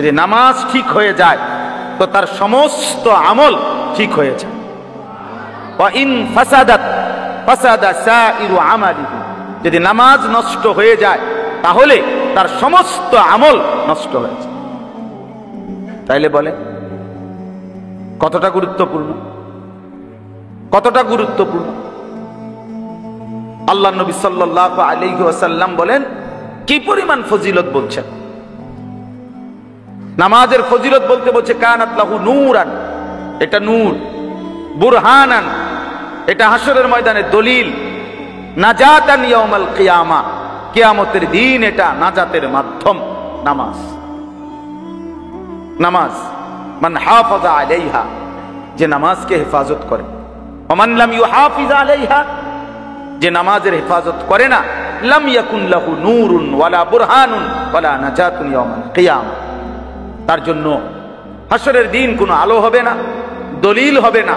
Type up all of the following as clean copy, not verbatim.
যদি নামাজ ঠিক হয়ে যায় তো তার সমস্ত আমল ঠিক হয়ে যায়। ওয়া ইন ফাসাদাত ফাসাদা সাইরু আমালিহি, যদি নামাজ নষ্ট হয়ে যায় তাহলে তার সমস্ত আমল নষ্ট হয়ে যায়। তাইলে বলে কতটা গুরুত্বপূর্ণ, কতটা গুরুত্বপূর্ণ। আল্লাহ নবী সাল্লাল্লাহু আলাইহি ওয়াসাল্লাম বলেন কি পরিমাণ ফজিলত বলছেন। নামাজের ফজিলত বলতে বলছে কানাত লাহু নূরান, এটা নূর, বুরহানান, এটা হাসরের ময়দানে দলিল, নাজাতান ইয়াউমাল কিয়ামা, কিয়ামতের দিন এটা নাজাতের মাধ্যম। নামাজ, নামাজ মান হাফাযা আলাইহা, যে নামাজকে হেফাজত করে, ওমান লাম ইউহাফিজ আলাইহা, যে নামাজের হেফাজত করে না, লাম ইয়াকুন লাহু নূরুন ওয়ালা বুরহানুন ওয়ালা নাজাতুন ইয়াউমাল কিয়ামা, তার জন্য হাসরের দিন কোনো আলো হবে না, দলিল হবে না,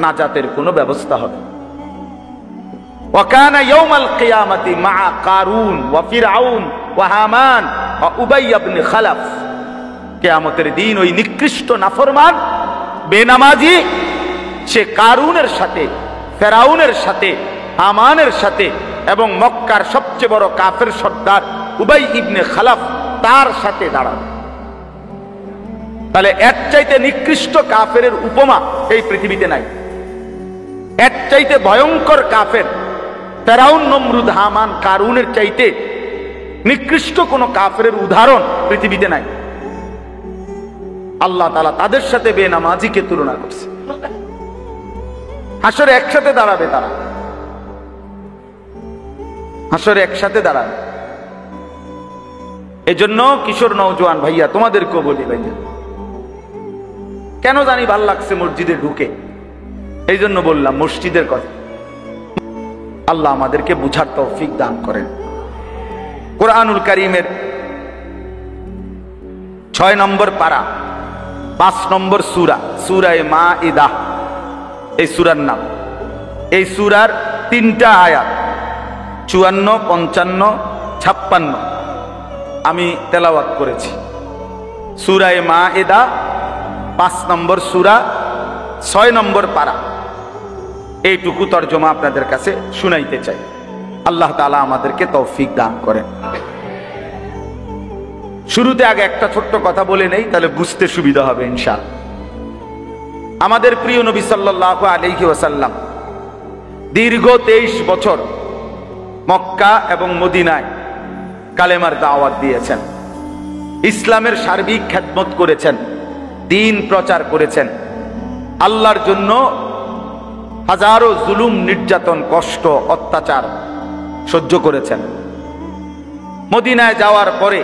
নাজাতের কোনো ব্যবস্থা হবে। ওয়া কানা ইয়াউমাল কিয়ামাতি মা কারুন ওয়া ফিরআউন ওয়া হামান ওয়া উবাই ইবনে খালাফ, কিয়ামতের দিন ওই নিকৃষ্ট নাফরমান বেনামাজি সে কারুনের সাথে, ফেরাউনের সাথে, হামানের সাথে এবং মক্কার সবচেয়ে বড় কাফের সর্দার উবাই ইবনে খালাফ তার সাথে দাঁড়াবে। তাহলে এর চাইতে নিকৃষ্ট কাফেরের উপমা এই পৃথিবীতে নাই। এর চাইতে ভয়ঙ্কর কাফের ফেরাউন, নমরুদ, হামান, কারুনের চাইতে নিকৃষ্ট কোন কাফেরের উদাহরণ পৃথিবীতে নাই। আল্লাহ তাআলা তাদের সাথে বেনামাজিকে তুলনা করছে। হাসরে একসাথে দাঁড়াবে তারা, হাসরে একসাথে দাঁড়াবে। এজন্য কিশোর নওজোয়ান ভাইয়া তোমাদেরকেও বলি, ভাইয়া কেন জানি ভাল লাগছে মসজিদে ঢুকে, এই জন্য বললাম মসজিদের কথা। আল্লাহ আমাদেরকে বুঝার তৌফিক দান করেন। কোরআনুল কারীমের 6 নম্বর পারা 5 নম্বর সূরা, সূরা মাইদা এই সূরার নাম। এই সূরার 3টা আয়াত 54, 55, 56 আমি তেলাওয়াত করেছি। সূরা মাইদা 5 নম্বর সূরা 6 নম্বর পারা, এইটুকু তরজমা আপনাদের কাছে শুনাইতে চাই। আল্লাহ তাআলা আমাদেরকে তৌফিক দান করেন। শুরুতে আগে একটা ছোট্ট কথা বলে নেই, তাহলে বুঝতে সুবিধা হবে ইনশাআল্লাহ। আমাদের প্রিয় নবী সাল্লাল্লাহু আলাইহি ওয়াসাল্লাম দীর্ঘ 23 বছর মক্কা এবং মদিনায় কালেমার দাওয়াত দিয়েছেন, ইসলামের সার্বিক খেদমত করেছেন, দ্বীন প্রচার করেছেন, আল্লাহর জন্য হাজারো জুলুম, নির্যাতন, কষ্ট, অত্যাচার সহ্য করেছেন। মদিনায় যাওয়ার পরে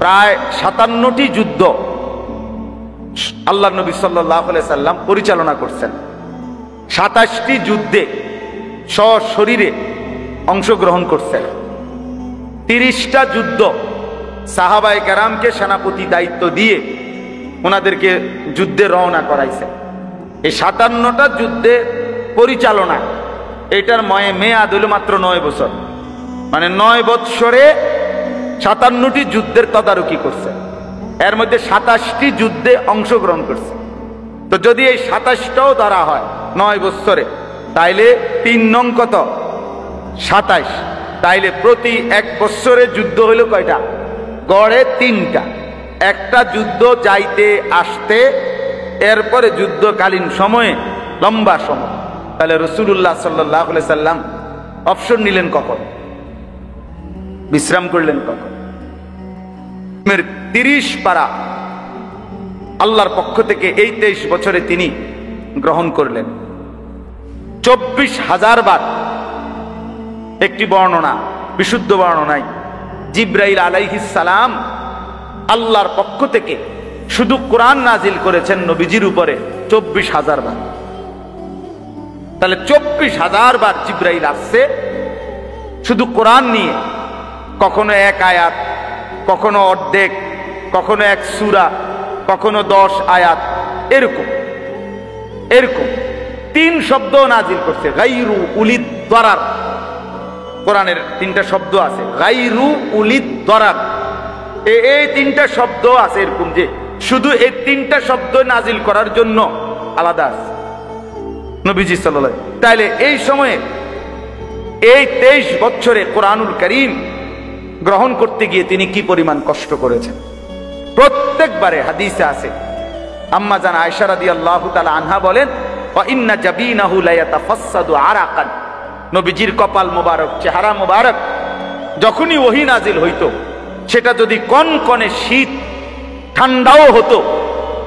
প্রায় 57টি যুদ্ধ আল্লাহর নবী সাল্লাল্লাহু আলাইহি সাল্লাম পরিচালনা করছেন। 27টি যুদ্ধে সশরীরে অংশগ্রহণ করছেন। 30টা যুদ্ধ সাহাবায়ে কেরামকে সেনাপতি দায়িত্ব দিয়ে ওনাদেরকে যুদ্ধে রওনা করাইছেন। এই 57টা যুদ্ধে পরিচালনা, এটার মেয়াদ হইল মাত্র 9 বছর, মানে 9 বৎসরে 57টি যুদ্ধের তদারকি করছে। এর মধ্যে 27টি যুদ্ধে অংশগ্রহণ করছে। তো যদি এই 27টাও ধরা হয় 9 বৎসরে, তাইলে 3 নং কত? 27। তাইলে প্রতি 1 বৎসরে যুদ্ধ হইল কয়টা? গড়ে 3টা। একটা যুদ্ধ যাইতে আসতে, এরপরে যুদ্ধকালীন সময়ে লম্বা সময়। তাহলে রাসূলুল্লাহ সাল্লাল্লাহু আলাইহি সাল্লাম অবসর নিলেন কখন? বিশ্রাম করলেন কখন? 30 পারা আল্লাহর পক্ষ থেকে এই 23 বছরে তিনি গ্রহণ করলেন। 24,000 বার, একটি বর্ণনা, বিশুদ্ধ বর্ণনায় জিবরাইল আলাইহিস সালাম আল্লাহর পক্ষ থেকে শুধু কোরআন নাজিল করেছেন নবীজির উপরে 24,000 বার। তাহলে 24,000 বার জিবরাইল আসছে শুধু কোরআন নিয়ে, কখনো 1 আয়াত, কখনো অর্ধেক, কখনো 1 সূরা, কখনো 10 আয়াত, এরকম এরকম 3 শব্দ নাজিল করছে। গায়রু উলিদ দরার, কোরআনের 3টা শব্দ আছে। গায়রু উলিদ দরার, এই তিনটা শব্দ আছে এরকম যে শুধু এই তিনটা শব্দ নাজিল করার জন্য আলাদা আছে নবীজি সাল্লাল্লাহু আলাইহি ওয়াসাল্লাম। তাইলে এই সময়ে এই 23 বছরে কোরআনুল কারীম গ্রহণ করতে গিয়ে তিনি কি পরিমাণ কষ্ট করেছেন। প্রত্যেকবারে হাদিসে আছে, আম্মা জান আয়েশা রাদিয়াল্লাহু তাআলা আনহা বলেন, ওয়া ইন্না জাবিনাহু লা ইয়াতাফাসসাদু আরাকান, নবীজির কপাল মোবারক, চেহারা মোবারক যখনই ওহী নাজিল হইতো, সেটা যদি কনকনে শীত ঠান্ডাও হতো,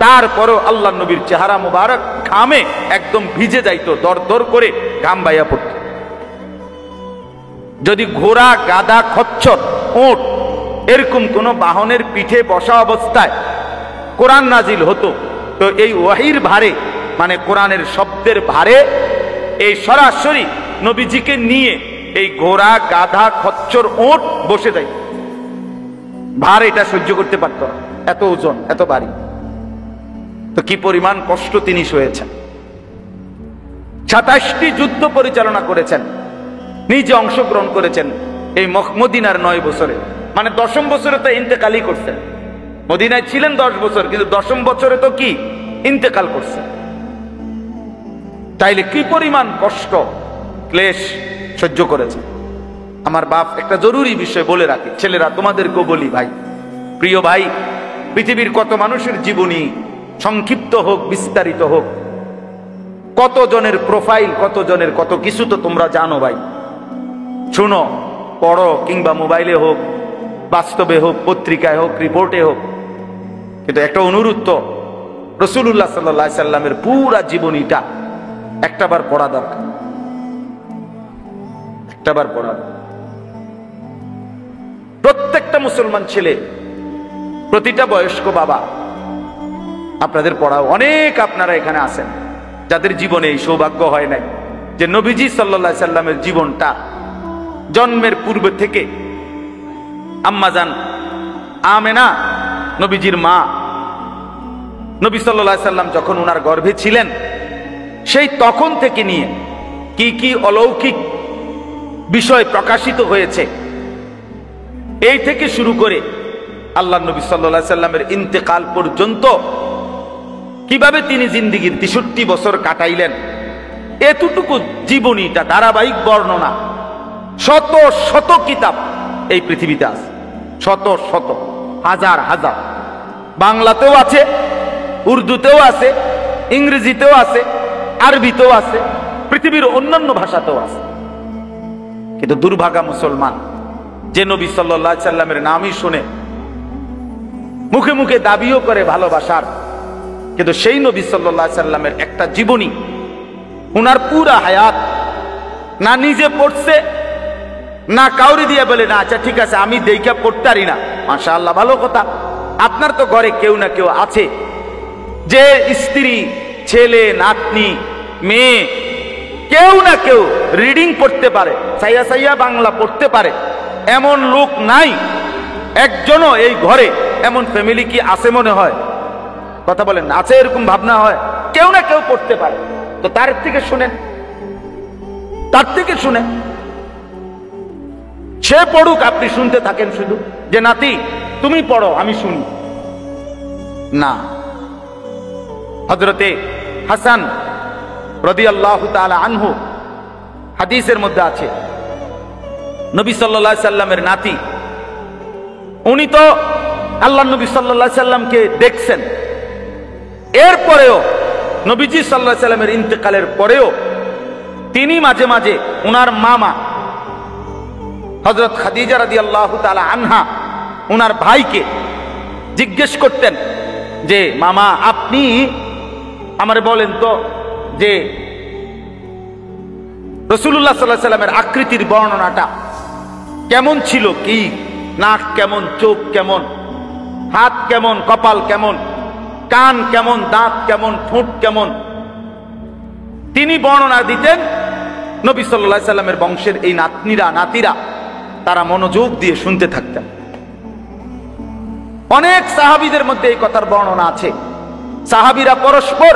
তারপরও আল্লাহ নবীর চেহারা মোবারক ঘামে একদম ভিজে যাইতো, দরদর করে ঘাম বাইয়া পড়ত। যদি ঘোড়া, গাধা, খচ্চর, উট এরকম কোন বাহনের পিঠে বসা অবস্থায় কোরআন নাজিল হতো, তো এই ওয়াহির ভারে, মানে কোরআনের শব্দের ভারে এই সরাসরি নবীজিকে নিয়ে এই ঘোড়া, গাধা, খচ্চর, উট বসে যায়, ভার এটা সহ্য করতে পারত না, এত ওজন, এত ভারী। তো কি পরিমাণ কষ্ট তিনি সয়েছেন। 27টি যুদ্ধ পরিচালনা করেছেন, নিজে অংশগ্রহণ করেছেন এই মদিনার 9 বছরে, মানে 10ম বছরে তো ইন্তেকালই করছেন। মদিনায় ছিলেন 10 বছর, কিন্তু 10ম বছরে তো কি ইন্তেকাল করছেন। তাইলে কি পরিমাণ কষ্ট ক্লেশ সহ্য করেছে। আমার বাপ একটা জরুরি বিষয় বলে রাখি, ছেলেরা তোমাদেরকেও বলি, ভাই, প্রিয় ভাই, পৃথিবীর কত মানুষের জীবনী সংক্ষিপ্ত হোক, বিস্তারিত হোক, কত জনের প্রোফাইল, কত জনের কত কিছু তো তোমরা জানো ভাই। শুনো, পড়ো, কিংবা মোবাইলে হোক, বাস্তবে হোক, পত্রিকায় হোক, রিপোর্টে হোক, কিন্তু একটা অনুরোধ, তো রাসূলুল্লাহ সাল্লাল্লাহু আলাইহি সাল্লামের পুরা জীবনীটা একটাবার পড়া দরকার, একটাবার পড়া। প্রত্যেকটা মুসলমান ছেলে, প্রতিটা বয়স্ক বাবা, আপনাদের পড়াও। অনেক আপনারা এখানে আছেন যাদের জীবনে এই সৌভাগ্য হয় নাই যে নবীজি সাল্লাল্লাহু আলাইহি সাল্লামের জীবনটা জন্মের পূর্বে থেকে আম্মাজান আমেনা, নবীজির মা, নবী সাল্লাল্লাহু আলাইহি সাল্লাম যখন ওনার গর্ভে ছিলেন, সেই তখন থেকে নিয়ে কি কি অলৌকিক বিষয় প্রকাশিত হয়েছে, এই থেকে শুরু করে আল্লাহ নবী সাল্লাল্লাহু আলাইহি সাল্লামের ইন্তেকাল পর্যন্ত কিভাবে তিনি জিন্দেগীর 63 বছর কাটাইলেন, এতটুকু জীবনীটা ধারাবাহিক বর্ণনা, শত শত কিতাব এই পৃথিবীতে আছে, শত শত, হাজার হাজার। বাংলাতেও আছে, উর্দুতেও আছে, ইংরেজিতেও আছে, আরবিতেও আছে, পৃথিবীর অন্যান্য ভাষাতেও আছে। কিন্তু দুর্ভাগা মুসলমান যে নবী সাল্লাল্লাহু আলাইহি সাল্লামের নামই শুনে, মুখে মুখে দাবিও করে ভালোবাসার, কিন্তু সেই নবী সাল্লাল্লাহু আলাইহি সাল্লামের একটা জীবনী, উনার পুরা হায়াত না নিজে পড়ছে, না কাউরি দিয়ে বলে না আচ্ছা ঠিক আছে আমি দেখা পড়তে পারি না, মাশাআল্লাহ ভালো কথা। আপনার তো ঘরে কেউ না কেউ আছে যে স্ত্রী, ছেলে, নাতনি, মেয়ে, কেউ না কেউ রিডিং পড়তে পারে, সাইয়া সাইয়া বাংলা পড়তে পারে, এমন লোক নাই একজনও এই ঘরে। এমন ফ্যামিলি কি আছে মনে হয়? কথা বলেন, আছে? এরকম ভাবনা হয়? কেউ না কেউ পড়তে পারে, তো তার থেকে শুনেন, তার থেকে শুনেন, সে পড়ুক, আপনি শুনতে থাকেন শুধু যে নাতি তুমি পড়ো আমি শুনি না। হযরতে হাসান রাদিয়াল্লাহু তাআলা আনহু, হাদিসের মধ্যে আছে, নবী সাল্লাল্লাহু আলাইহি সাল্লামের নাতি, উনি তো আল্লাহ নবী সাল্লাল্লাহু আলাইহি সাল্লামকে দেখছেন, এরপরেও নবীজি সাল্লাল্লাহু আলাইহি সাল্লামের ইন্তেকালের পরেও তিনি মাঝে মাঝে উনার মামা হযরত খাদিজা রাদিয়াল্লাহু তাআলা আনহা উনার ভাইকে জিজ্ঞেস করতেন যে মামা আপনি আমারে বলেন তো যে রাসূলুল্লাহ সাল্লাল্লাহু আলাইহি সাল্লামের আকৃতির বর্ণনাটা কেমন ছিল, কি নাক কেমন, চোখ কেমন, হাত কেমন, কপাল কেমন, কান কেমন, দাঁত কেমন, ঠোঁট কেমন, তিনি বর্ণনা দিতেন। নবী সাল্লাল্লাহু আলাইহি সাল্লামের বংশের এই নাতনিরা, নাতিরা, তারা মনোযোগ দিয়ে শুনতে থাকতেন। অনেক সাহাবীদের মধ্যে এই কথার বর্ণনা আছে, সাহাবীরা পরস্পর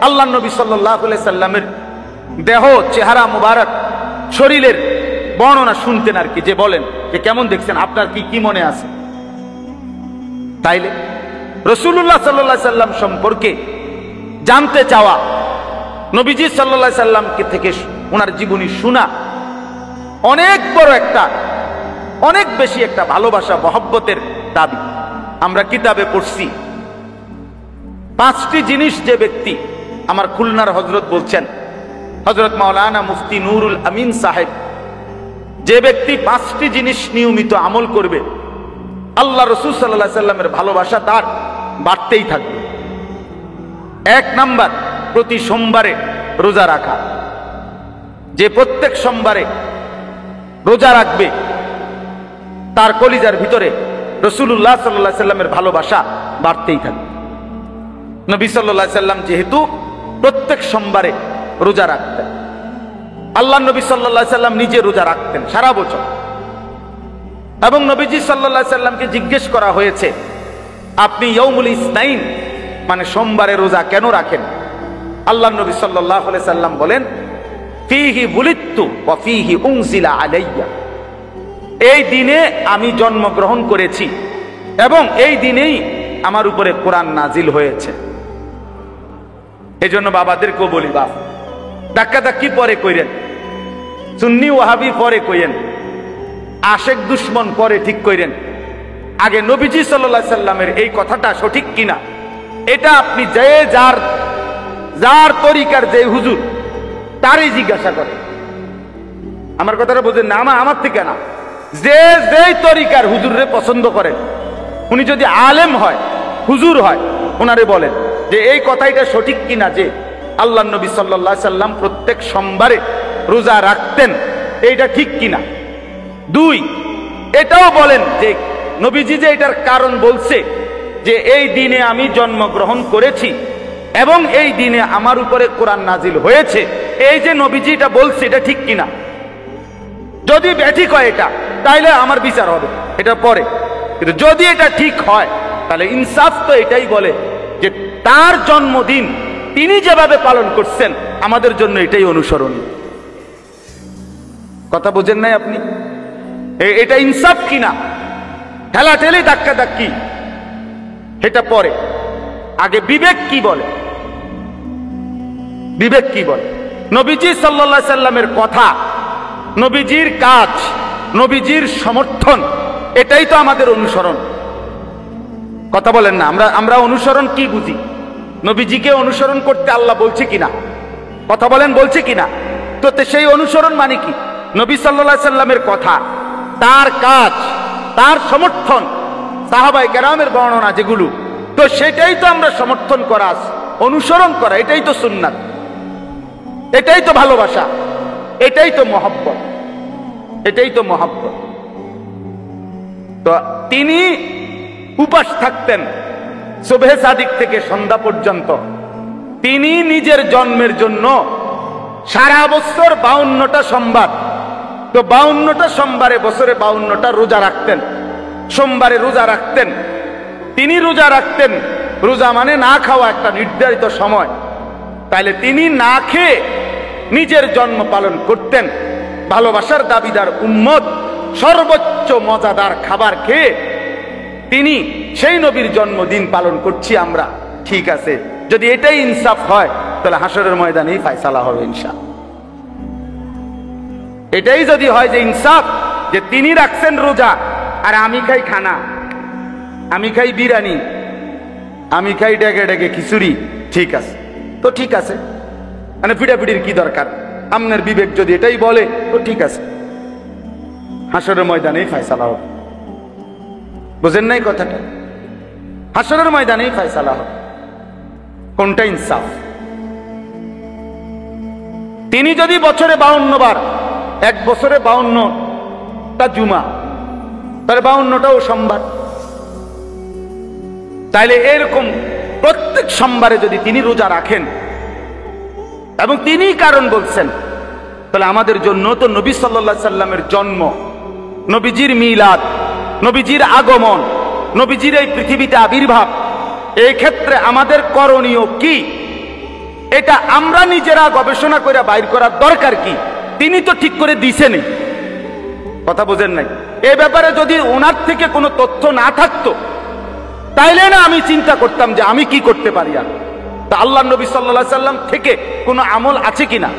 আল্লাহ নবী সাল্লাল্লাহু আলাইহি সাল্লামের দেহ, চেহারা মুবারক, শরীরের বর্ণনা শুনতেন আর কি, যে বলেন যে কেমন দেখছেন, আপনার কি কি মনে আছে। তাইলে রাসূলুল্লাহ সাল্লাল্লাহু আলাইহি সাল্লাম সম্পর্কে জানতে চাওয়া, নবীজি সাল্লাল্লাহু আলাইহি সাল্লামকে থেকে ওনার জীবনী শোনা অনেক বড় একটা, অনেক বেশি একটা ভালোবাসা, মহব্বতের দাবি। আমরা কিতাবে পড়ছি 5টি জিনিস যে ব্যক্তি, আমার খুলনার হযরত বলছেন, হযরত মাওলানা মুফতি নুরুল আমিন সাহেব, যে ব্যক্তি 5টি জিনিস নিয়মিত আমল করবে, আল্লাহ রাসূল সাল্লাল্লাহু আলাইহি সাল্লামের ভালোবাসা তার বাড়তেই থাকবে। 1 নাম্বার, প্রতি সোমবারে রোজা রাখা। যে প্রত্যেক সোমবারে রোজা রাখবে তার কলিজার ভিতরে রাসূলুল্লাহ সাল্লাল্লাহু আলাইহি সাল্লামের ভালোবাসা বাড়তেই থাকবে। নবী সাল্লাল্লাহু আলাইহি সাল্লাম যেহেতু প্রত্যেক সোমবারে রোজা রাখতেন, আল্লাহ নবী সাল্লাল্লাহু আলাইহি সাল্লাম নিজে রোজা রাখতেন সারা বছর। এবং নবীজি সাল্লাল্লাহু আলাইহি সাল্লামকে জিজ্ঞেস করা হয়েছে, আপনি ইয়াউমুল ইসনাইন মানে সোমবারে রোজা কেন রাখেন? আল্লাহ নবী সাল্লাল্লাহু আলাইহি সাল্লাম বলেন, ফীহি বুলিততু ওয়া ফীহি উনজিলা আলাইয়া, এই দিনে আমি জন্মগ্রহণ করেছি এবং এই দিনেই আমার উপরে কোরআন নাজিল হয়েছে। এজন্য বাবাদেরকেও বলি, বাপ ধাক্কাধাক্কি পরে কইরেন, সুন্নি ওয়াহাবি পরে কইরেন, আশেক দুশ্মন পরে ঠিক কইরেন। আগে নবীজি সাল্লাল্লাহু আলাইহি সাল্লামের এই কথাটা সঠিক কিনা এটা আপনি যে যার তরিকার যে হুজুর তারই জিজ্ঞাসা করেন। আমার কথাটা বোঝেন না? আমার থেকে না, যে যেই তরিকার হুজুরে পছন্দ করেন, উনি যদি আলেম হয়, হুজুর হয়, ওনারে বলেন যে এই কথাটা সঠিক কিনা যে আল্লাহ নবী সাল্লাল্লাহু আলাইহি সাল্লাম প্রত্যেক সোমবারে রোজা রাখতেন, এইটা ঠিক কিনা। 2, এটাও বলেন যে নবীজি যে এটার কারণ বলছে যে এই দিনে আমি জন্মগ্রহণ করেছি এবং এই দিনে আমার উপরে কোরআন নাজিল হয়েছে, এই যে নবীজি এটা বলছে এটা ঠিক কিনা। যদি ব্যাঠিক হয় এটা, তাইলে আমার বিচার হবে, এটা পরে। কিন্তু যদি এটা ঠিক হয় তাহলে ইনসাফ তো এটাই বলে যে তার জন্মদিন তিনি যেভাবে পালন করছেন আমাদের জন্য এটাই অনুসরণীয়। কথা বোঝেন নাই আপনি? এটা ইনসাফ কিনা, ঠেলাঠেলি ধাক্কাধাক্কি এটা পরে। আগে বিবেক কি বলে, বিবেক কি বলে। নবীজি সাল্লাল্লাহু আলাইহি সাল্লামের কথা, নবীজির কাজ, নবীজির সমর্থন, এটাই তো আমাদের অনুসরণ। কথা বলেন না? আমরা অনুসরণ কি বুঝি? নবীজিকে অনুসরণ করতে আল্লাহ বলছে কিনা? কথা বলেন, বলছে কিনা? তো সেই অনুসরণ মানে কি? নবী সাল্লাল্লাহু আলাইহি সাল্লামের কথা, তার কাজ, তার সমর্থন, সাহাবায়ে কেরামের বর্ণনা যেগুলো, তো সেটাই তো আমরা সমর্থন করা, অনুসরণ করা, এটাই তো সুন্নাত, এটাই তো ভালোবাসা, এটাই তো মহব্বত, এটাই তো মহব্বত। তো তিনি উপাস থাকতেন সুবহে সাদিক থেকে সন্ধ্যা পর্যন্ত। তিনি নিজের জন্মের জন্য সারা বছর 52টা সোমবার, তো 52টা সোমবারে বছরে 52টা রোজা রাখতেন, সোমবারে রোজা রাখতেন। তিনি রোজা রাখতেন, রোজা মানে না খাওয়া একটা নির্ধারিত সময়। তাইলে তিনি না খেয়ে নিজের জন্ম পালন করতেন। ভালোবাসার দাবিদার উম্মত সর্বোচ্চ মজাদার খাবার খেয়ে তিনি সেই নবীর জন্মদিন পালন করছি আমরা। ঠিক আছে, যদি এটাই ইনসাফ হয় তাহলে হাসরের ময়দানেই ফায়সালা হবে ইনশাআল্লাহ। এটাই যদি হয় যে ইনসাফ, যে তিনি রাখছেন রোজা আর আমি খাই খানা, আমি খাই বিরিয়ানি, আমি খাই ডেকে ডেকে খিচুড়ি, ঠিক আছে, তো ঠিক আছে, মানে পিড়াপিড়ির কি দরকার? আপনার বিবেক যদি এটাই বলে তো ঠিক আছে, হাসরের ময়দানেই ফায়সালা হবে। বুঝেন নাই কথাটা? হাসরের ময়দানেই ফায়সালা হবে কোনটা ইনসাফ। তিনি যদি বছরে 52 বার, এক বছরে 52টা জুমা, তাহলে 52টাও সোমবার। তাইলে এরকম প্রত্যেক সোমবারে যদি তিনি রোজা রাখেন এবং তিনি কারণ বলছেন, তাহলে আমাদের জন্য তো নবী সাল্লাল্লাহু আলাইহি সাল্লামের জন্ম, নবীজির মিলাদ, নবীজির আগমন, নবীজির এই পৃথিবীতে আবির্ভাব, এই ক্ষেত্রে আমাদের করণীয় কি, এটা আমরা নিজেরা গবেষণা করে বাইর করার দরকার কি? তিনি তো ঠিক করে দিছেনই। কথা বোঝেন নাই? এ ব্যাপারে যদি ওনার থেকে কোনো তথ্য না থাকতো তাইলে না আমি চিন্তা করতাম যে আমি কি করতে পারি। আর তা আল্লাহ নবী সাল্লাল্লাহু আলাইহি সাল্লাম থেকে কোনো আমল আছে কিনা,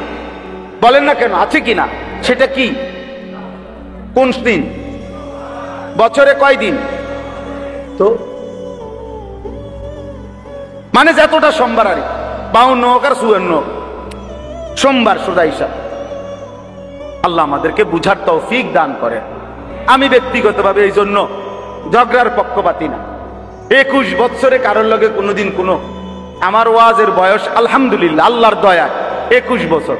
বলেন না কেন আছে কিনা? সেটা কি? কোন দিন? বছরে কয় দিন? তো মানে যতটা সোমবার, আর 52 হোক আর 54 সোমবার সোজা হিসাব। আল্লাহ আমাদেরকে বুঝার তৌফিক দান করেন। আমি ব্যক্তিগতভাবে এই জন্য ঝগড়ার পক্ষপাতী না। 21 বছরে কারোর লগে কোনোদিন কোনো, আমার ওয়াজের বয়স আলহামদুলিল্লাহ আল্লাহর দয়ায় 21 বছর।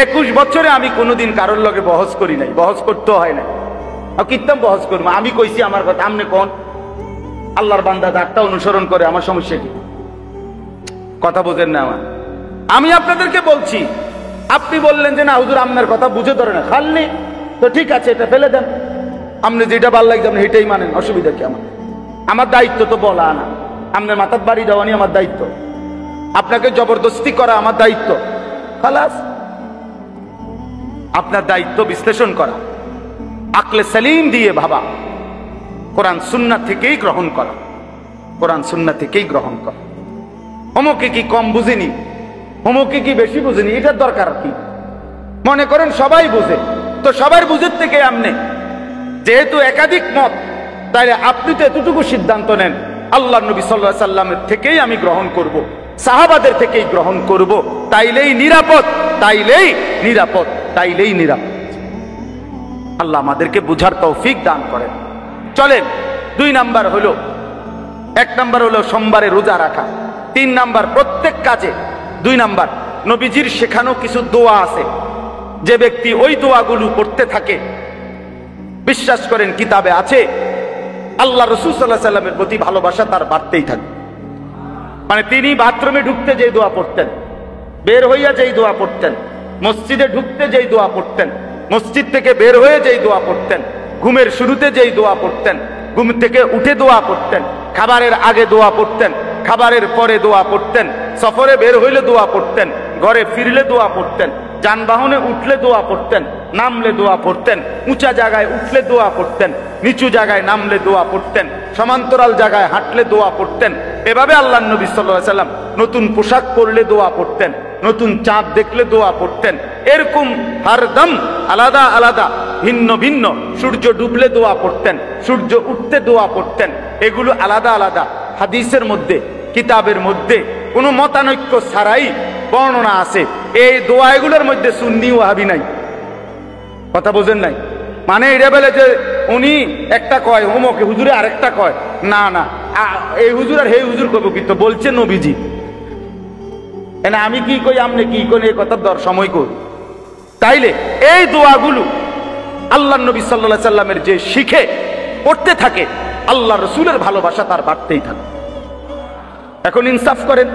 21 বছরে আমি কোনোদিন কারোর লগে বহস করি নাই, বহস করতেও হয় নাই। কিতাম বহস করবো? আমি কইছি আমার কথা, আমনে কোন আল্লাহর বান্দা যারটা অনুসরণ করে, আমার সমস্যা কি? কথা বোঝেন না আমার? আমি আপনাদেরকে বলছি, আপনি বললেন যে না হুজুর আপনার কথা বুঝে ধরে না, খালনি তো ঠিক আছে, এটা ফেলে দেন। আপনি যেটা ভালো লাগছে আপনি সেটাই মানেন, অসুবিধা কি? আমার দায়িত্ব তো বলা না, আপনার মাথার বাড়ি দেওয়ানি আমার দায়িত্ব, আপনাকে জবরদস্তি করা আমার দায়িত্ব। খালাস, আপনার দায়িত্ব বিশ্লেষণ করা, আকলে সালিম দিয়ে ভাবা, কোরআন সুন্নাহ থেকেই গ্রহণ করা, কোরআন সুন্নাহ থেকেই গ্রহণ করা। অমুকে কি কম বুঝেনি, অমুকে কি বেশি বুঝেনি, এটার দরকার কি? মনে করেন সবাই বুঝে, তো সবার বুঝের থেকে আপনি যেহেতু একাধিক মত, তাইলে আপনি তো এতটুকু সিদ্ধান্ত নেন আল্লাহ নবী সাল্লাল্লাহু আলাইহি সাল্লামের থেকেই আমি গ্রহণ করব, সাহাবাদের থেকেই গ্রহণ করব, তাইলেই নিরাপদ, তাইলেই নিরাপদ, তাইলেই নিরাপদ। আল্লাহ আমাদেরকে বুঝার তৌফিক দান করেন। চলেন, 2 নাম্বার হলো, 1 নাম্বার হলো সোমবারে রোজা রাখা, 3 নাম্বার প্রত্যেক কাজে, 2 নাম্বার নবীজির শেখানো কিছু দোয়া আছে, যে ব্যক্তি ওই দোয়াগুলো পড়তে থাকে, বিশ্বাস করেন কিতাবে আছে, আল্লাহ রাসূল সাল্লাল্লাহু আলাইহি সাল্লামের প্রতি ভালোবাসা তার বাড়তেই থাকে। মানে তিনি বাথরুমে ঢুকতে যেই দোয়া পড়তেন, বের হইয়া যেই দোয়া পড়তেন, মসজিদে ঢুকতে যেই দোয়া পড়তেন, মসজিদ থেকে বের হয়ে যেই দোয়া পড়তেন, ঘুমের শুরুতে যেই দোয়া পড়তেন, ঘুম থেকে উঠে দোয়া পড়তেন, খাবারের আগে দোয়া পড়তেন, খাবারের পরে দোয়া পড়তেন, সফরে বের হইলে দোয়া পড়তেন, ঘরে ফিরলে দোয়া পড়তেন, যানবাহনে উঠলে দোয়া পড়তেন, নামলে দোয়া পড়তেন, উঁচা জায়গায় উঠলে দোয়া পড়তেন, নিচু জায়গায় নামলে দোয়া পড়তেন, সমান্তরাল জায়গায় হাঁটলে দোয়া পড়তেন। এভাবে আল্লাহ নবী সাল্লাল্লাহু আলাইহি সাল্লাম নতুন পোশাক পরলে দোয়া পড়তেন, নতুন চাঁদ দেখলে দোয়া পড়তেন। এরকম হরদম আলাদা আলাদা, ভিন্ন ভিন্ন, সূর্য ডুবলে দোয়া পড়তেন, সূর্য উঠতে দোয়া পড়তেন। এগুলো আলাদা আলাদা হাদিসের মধ্যে, কিতাবের মধ্যে কোনো মতানৈক্য ছাড়াই বর্ণনা আছে। এই দোয়া এগুলোর মধ্যে সুন্নি ওয়াহাবি নাই, কথা বোঝেন নাই? মানে এটা বলে যে উনি একটা কয়, অমুকে হুজুরে আরেকটা কয়, না না, এই হুজুর আর হে হুজুর কব কিন্তু বলছে নবীজি। এনে আমি কি কই আপনি কি কই, এই কথার দর সময় কই। তাইলে এই দোয়াগুলো আল্লাহ নবী সাল্লাল্লাহু আলাইহি সাল্লামের যে শিখে পড়তে থাকে, আল্লাহ রসুলের ভালোবাসা তার বাড়তেই থাকে। এখন ইনসাফ করেন,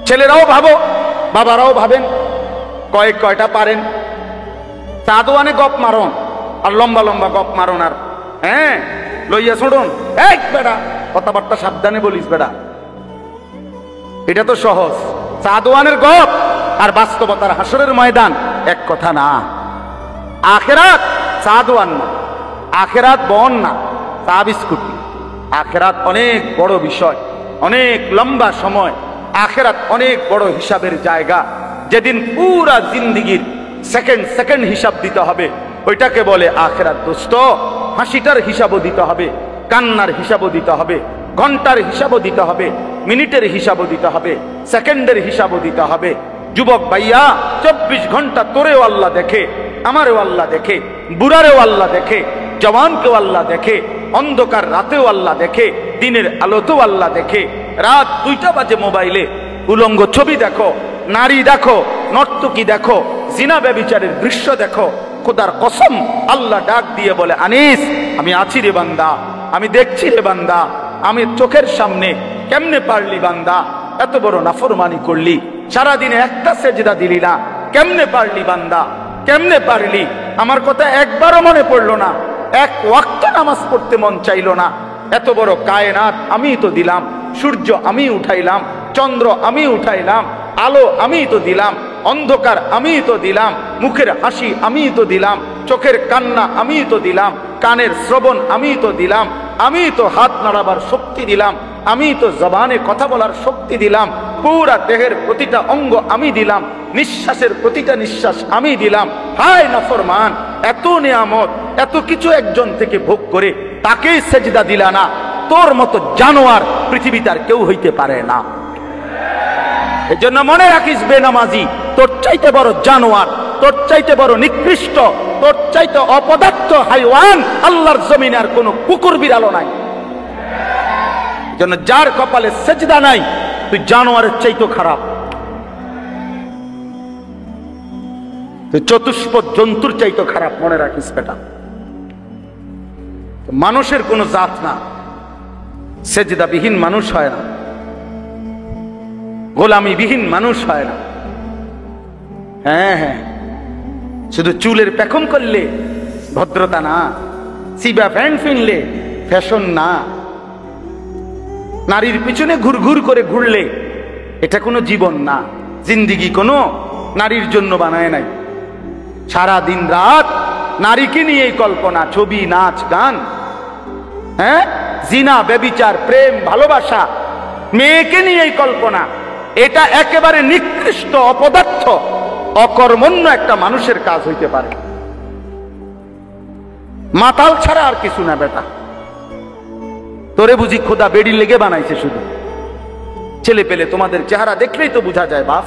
ছেলেরাও ভাবো, বাবারাও ভাবেন, কয়টা পারেন। সাদওয়ানে গপ মারন আর লম্বা লম্বা গপ মারন, আর হ্যাঁ লইয়া ছোড়ন, এক বেড়া কথাবার্তা সাবধানে বলিস বেড়া, এটা তো সহজ। সাদওয়ানের গপ আর বাস্তবতার হাসরের ময়দান এক কথা না। আখেরাত সাদওয়ান না, আখেরাত বন না, চা বিস্কুট। আখেরাত অনেক বড় বিষয়, অনেক লম্বা সময়। আখেরাত অনেক বড় হিসাবের জায়গা, যেদিন পুরা জিন্দিগির সেকেন্ড সেকেন্ড হিসাব দিতে হবে, ওইটাকে বলে আখেরাত। দোস্ত, হাসিটার হিসাবও দিতে হবে, কান্নার হিসাবও দিতে হবে, ঘন্টার হিসাবও দিতে হবে, মিনিটের হিসাবও দিতে হবে, সেকেন্ডের হিসাবও দিতে হবে। যুবক ভাইয়া, 24 ঘন্টা তোরেও আল্লাহ দেখে, আমারেও আল্লাহ দেখে, বুড়ারেও আল্লাহ দেখে, জওয়ানকেও আল্লাহ দেখে, অন্ধকার রাতেও আল্লাহ দেখে, দিনের আলোতেও আল্লাহ দেখে। রাত 2টা বাজে মোবাইলে উলঙ্গ ছবি দেখো, নারী দেখো, নর্তকী দেখো, জিনা ব্যভিচারের দৃশ্য দেখো। খোদার কসম, আল্লাহ ডাক দিয়ে বলে, আনিস আমি আছি রে বান্দা, আমি দেখছি রে বান্দা, আমি চোখের সামনে। কেমনে পারলি বান্দা, এত বড় নাফরমানি করলি, সারাদিনে একটা সেজদা দিলি না, কেমনে পারলি বান্দা, কেমনে পারলি? আমার কথা একবারও মনে পড়লো না, এক ওয়াক্ত নামাজ পড়তে মন চাইলো না। এত বড় কায়নাত আমি তো দিলাম, সূর্য আমি উঠাইলাম, চন্দ্র আমি উঠাইলাম, আলো আমি তো দিলাম, অন্ধকার আমি তো দিলাম, মুখের হাসি আমি তো দিলাম, চোখের কান্না আমি তো দিলাম, কানের শ্রবণ আমি তো দিলাম, আমি তো হাত নাড়াবার শক্তি দিলাম, আমি তো জবানে কথা বলার শক্তি দিলাম, পুরা দেহের প্রতিটা অঙ্গ আমি দিলাম, নিঃশ্বাসের প্রতিটা নিঃশ্বাস আমি দিলাম। হায় নাফরমান, এত নিয়ামত এত কিছু একজন থেকে ভোগ করে তাকেই সেজদা দিলা না। তোর মতো জানোয়ার পৃথিবীতে আর কেউ হইতে পারে না। এজন্য মনে রাখিস বেনামাজি তোর চাইতে বড় জানোয়ার, তোর চাইতে বড় নিকৃষ্ট, তোর চাইতে অপদার্থ হাইওয়ান আল্লাহর জমিনে আর কোনো কুকুর বিড়ালও নাই। এজন্য যার কপালে সেজদা নাই তুই জানোয়ারের চাইতে খারাপ, তুই চতুষ্পদ জন্তুর চাইতে খারাপ। মনে রাখিস বেটা, মানুষের কোনো জাত না, সেজদাবিহীন মানুষ হয় না, গোলামিবিহীন মানুষ হয় না। হ্যাঁ হ্যাঁ, শুধু চুলের পেখম করলে ভদ্রতা না, সিবা প্যান্ট কিনলে ফ্যাশন না, নারীর পিছনে ঘুরঘুর করে ঘুরলে এটা কোনো জীবন না। জিন্দিগি কোনো নারীর জন্য বানায় নাই। সারা দিন রাত নারীকে নিয়েই কল্পনা, ছবি, নাচ, গান, হ্যাঁ, জিনা, ব্যভিচার, প্রেম, ভালোবাসা, মেয়েকে নিয়েই কল্পনা। এটা একেবারে নিকৃষ্ট, অপদার্থ, অকর্মণ্য একটা মানুষের কাজ হইতে পারে। মাতাল ছাড়া আর কিছু না বেটা। তোরে বুঝি খোদা বেড়ি লেগে বানাইছে শুধু? ছেলে পেলে তোমাদের চেহারা দেখলেই তো বোঝা যায় বাপ,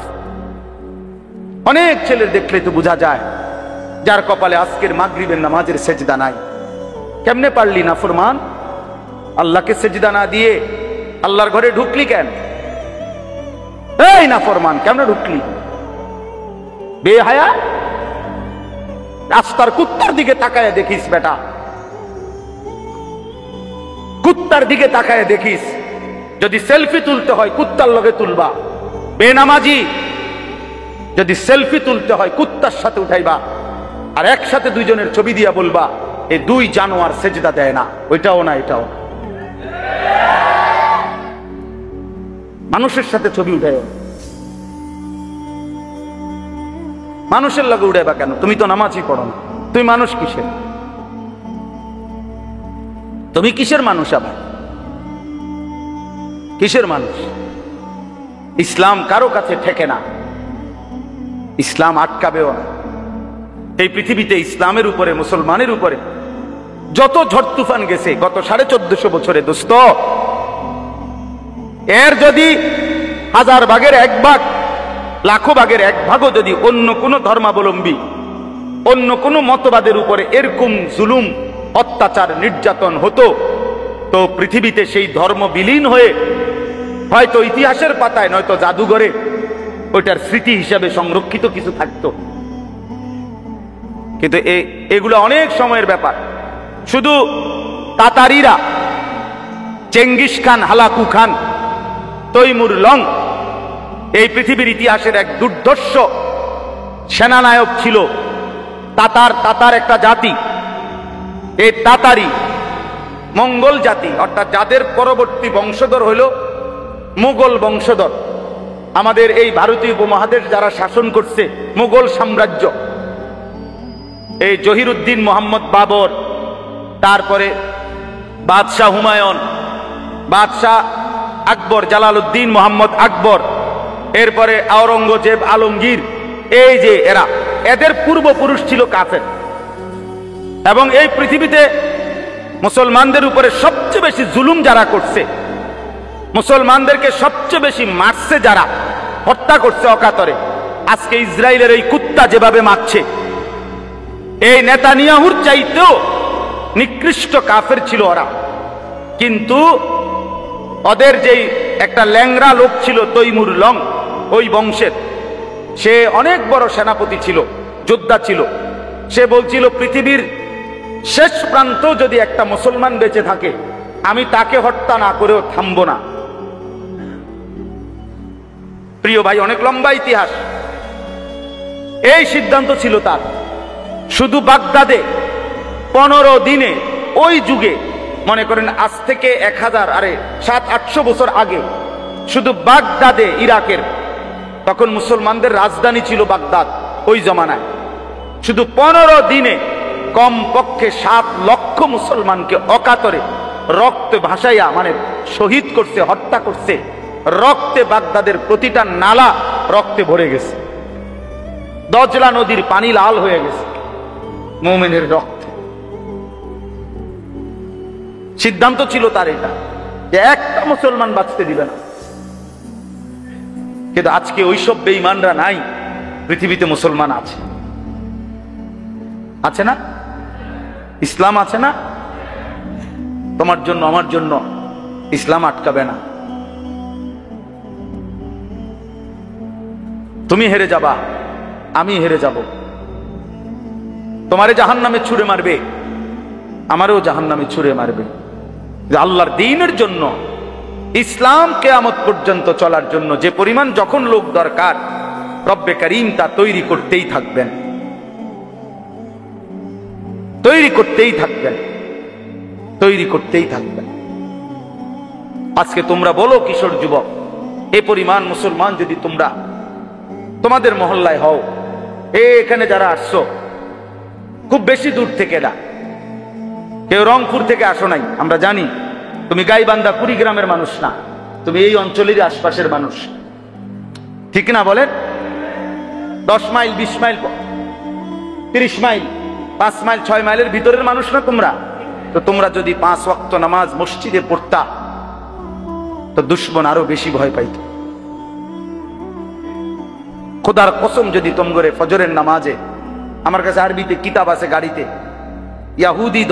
অনেক ছেলের দেখলেই তো বোঝা যায় যার কপালে আজকের মাগরিবের নামাজের সেজদা নাই। কেমনে পারলি নাফরমান? আল্লাহকে সেজদা না দিয়ে আল্লাহর ঘরে ঢুকলি কেন? এই নাফরমান, কেমনে ঢুকলি? বেহায়া, রাস্তার কুত্তার দিকে তাকায় দেখিস বেটা, কুত্তার দিকে তাকায় দেখিস। যদি সেলফি তুলতে হয় কুত্তার লগে তুলবা। বেনামাজি, যদি সেলফি তুলতে হয় কুত্তার সাথে উঠাইবা, আর একসাথে দুইজনের ছবি দিয়া বলবা এই দুই জানোয়ার সেজদা দেয় না। ওইটাও না, এটাও না। মানুষের সাথে ছবি উঠাইও, মানুষের লগে উঠাইবা কেন? তুমি তো নামাজই পড়ো না, তুমি মানুষ কিসের? তুমি কিসের মানুষ? আবার কিসের মানুষ? ইসলাম কারো কাছে ঠেকে না, ইসলাম আটকাবেও না। এই পৃথিবীতে ইসলামের উপরে, মুসলমানের উপরে যত ঝড় তুফান গেছে গত 1450 বছরে, দোস্ত, এর যদি 1000 ভাগের 1 ভাগ, লাখো ভাগের 1 ভাগও যদি অন্য কোন ধর্মাবলম্বী, অন্য কোন মতবাদের উপরে এরকম জুলুম, অত্যাচার, নির্যাতন হতো, তো পৃথিবীতে সেই ধর্ম বিলীন হয়ে হয়তো ইতিহাসের পাতায় নয়তো জাদুঘরে ওইটার স্মৃতি হিসাবে সংরক্ষিত কিছু থাকতো। কিন্তু এগুলো অনেক সময়ের ব্যাপার। শুধু তাতারিরা, Genghis Khan, Hulagu Khan, Timur Lang এই পৃথিবীর ইতিহাসের এক দুর্ধর্ষ সেনানায়ক ছিল। তাতার একটা জাতি, এই তাতারি মঙ্গল জাতি, অর্থাৎ যাদের পরবর্তী বংশধর হইল মুঘল বংশধর। আমাদের এই ভারতীয় উপমহাদেশ যারা শাসন করছে, মুঘল সাম্রাজ্য, এই জহিরুদ্দিন মোহাম্মদ বাবর, তারপরে বাদশাহ হুমায়ুন, বাদশাহ আকবর, জালালউদ্দিন মোহাম্মদ আকবর, এরপরে আওরঙ্গজেব, আলমগীর, এই যে এদের পূর্বপুরুষ ছিল কাফের। এবং এই পৃথিবীতে মুসলমানদের উপরে সবচেয়ে বেশি জুলুম যারা করছে, মুসলমানদেরকে সবচেয়ে বেশি মারছে যারা, হত্যা করছে অকাতরে, আজকে ইসরায়েলের এই কুত্তা যেভাবে মারছে, এই নেতানিয়াহুর চাইতেও নিকৃষ্ট কাফের ছিল ওরা। কিন্তু ওদের যেই একটা ল্যাংড়া লোক ছিল তৈমুর লং, ওই বংশের, সে অনেক বড় সেনাপতি ছিল, যোদ্ধা ছিল। সে বলছিল পৃথিবীর শেষ প্রান্ত যদি একটা মুসলমান বেঁচে থাকে, আমি তাকে হত্যা না করেও থামবো না। প্রিয় ভাই, অনেক লম্বা ইতিহাস। এই সিদ্ধান্ত ছিল তার। শুধু বাগদাদে 15 দিনে, ওই যুগে মনে করেন আজ থেকে 700-800 বছর আগে, শুধু বাগদাদে, ইরাকের, তখন মুসলমানদের রাজধানী ছিল বাগদাদ ওই জমানায়, শুধু 15 দিনে কমপক্ষে 7 লক্ষ মুসলমানকে অকাতরে রক্তে ভাসাইয়া মানে শহীদ করছে, হত্যা করছে। রক্তে বাগদাদের প্রতিটা নালা রক্তে ভরে গেছে। দজলা নদীর পানি লাল হয়ে গেছে মুমিনের রক্তে। সিদ্ধান্ত ছিল তার এটা যে একটা মুসলমান বাঁচতে দিবে না। কিন্তু আজকে ওইসব বেঈমানরা নাই, পৃথিবীতে মুসলমান আছে, আছে না? ইসলাম আছে না? তোমার জন্য আমার জন্য ইসলাম আটকাবে না। তুমি হেরে যাবা, আমি হেরে যাব। তোমারে জাহান্নামে ছুঁড়ে মারবে, আমারও জাহান্নামে ছুঁড়ে মারবে। আল্লাহর দ্বীনের জন্য, ইসলাম কিয়ামত পর্যন্ত চলার জন্য যে পরিমাণ যখন লোক দরকার, রব্বে কারীম তা তৈরি করতেই থাকবেন, তৈরি করতেই থাকবেন, তৈরি করতেই থাকবেন। আজকে তোমরা বলো কিশোর যুবক, এ পরিমাণ মুসলমান যদি তোমরা তোমাদের মহল্লায় হও, এখানে যারা আসছো খুব বেশি দূর থেকে না, কেউ রংপুর থেকে আসো নাই, আমরা জানি তুমি গাইবান্ধা কুড়িগ্রামের মানুষ না, তুমি এই অঞ্চলের আশপাশের মানুষ, ঠিক না বলেন? 10 মাইল 20 মাইল 30 মাইল 5 মাইল 6 মাইলের ভিতরের মানুষ না তোমরা? তো তোমরা যদি 5 ওয়াক্ত নামাজ মসজিদে পড়তা তো দুশমন আরো বেশি ভয় পাইত। খোদার কসম, যদি তোমরে ফজরের নামাজে, আমার কাছে আরবিতে কিতাব আছে গাড়িতে, ইয়াহুদি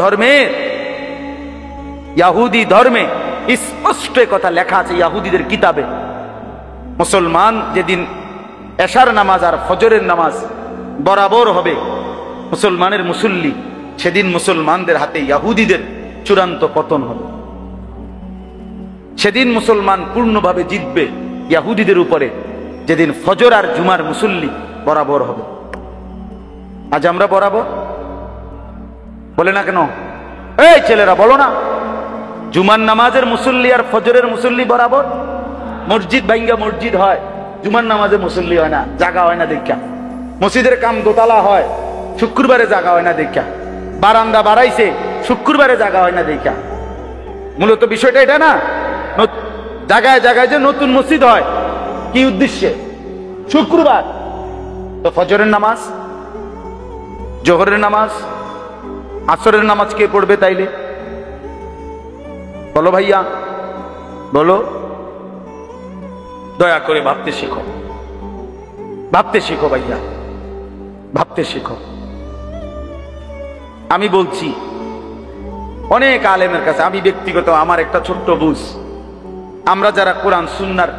ধর্মে স্পষ্ট কথা লেখা আছে, ইয়াহুদিদের কিতাবে, মুসলমান যেদিন এশার নামাজ আর ফজরের নামাজ বরাবর হবে মুসলমানের মুসল্লি, সেদিন মুসলমানদের হাতে ইয়াহুদিদের চূড়ান্ত পতন হবে। সেদিন মুসলমান পূর্ণভাবে জিতবে ইয়াহুদিদের উপরে, যেদিন ফজর আর জুমার মুসল্লি বরাবর হবে। আজ আমরা বরাবর বলে না কেন? এই ছেলেরা বলো না, জুমার নামাজের মুসল্লি আর ফজরের মুসল্লি বরাবর। মসজিদ ভাঙ্গা মসজিদ হয়, জুমার নামাজে মুসল্লি হয় না, জাগা হয় না দেখা। মসজিদের কাম দোতলা হয়, শুক্রবারে জাগা হয় না দেখা। বারান্দা বাড়াইছে, শুক্রবারে জাগা হয় না দেখা। মূলত বিষয়টা এটা না, জায়গায় জায়গায় যে নতুন মসজিদ হয়, কি উদ্দেশ্যে? শুক্রবার। তো ফজরের নামাজ, জোহরের নামাজ, আসরের নামাজ কে পড়বে তাইলে? বলো ভাইয়া, বলো। দয়া করে ভাবতে শিখো, ভাবতে শিখো ভাইয়া, ভাবতে শিখো। আমি বলছি অনেক আলেমের কাছে, আমি ব্যক্তিগত আমার একটা ছোট্ট বুঝ, আমরা যারা কোরআন সুন্নাহর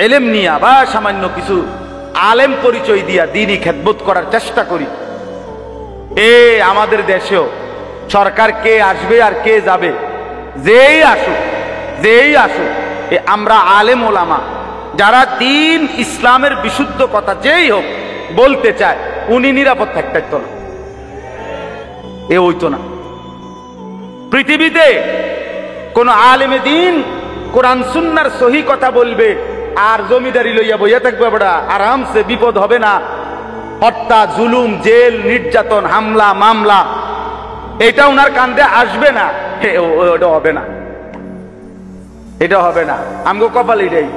ইলম নিয়া বা সামান্য কিছু আলেম পরিচয় দিয়া দ্বীনি খেদমত করার চেষ্টা করি, আমাদের দেশেও সরকার কে আসবে আর কে যাবে, যেই আসুক, আমরা আলেম ওলামা যারা দ্বীন ইসলামের বিশুদ্ধ কথা যেই হোক বলতে চায়, উনি নিরাপদ থাকতো না, হইতো না। পৃথিবীতে কোন আলেমে দ্বীন কোরআন সুন্নাহর সহি কথা বলবে আর জমিদারি লইয়া বইয়া থাকবে, বড়া আরামসে, বিপদ হবে না। হত্যা, জুলুম, জেল, নির্যাতন, হামলা, মামলা, এটা উনার কান্দে আসবে না, ওটা হবে না, এটা হবে না। আমগো কপাল এটাই,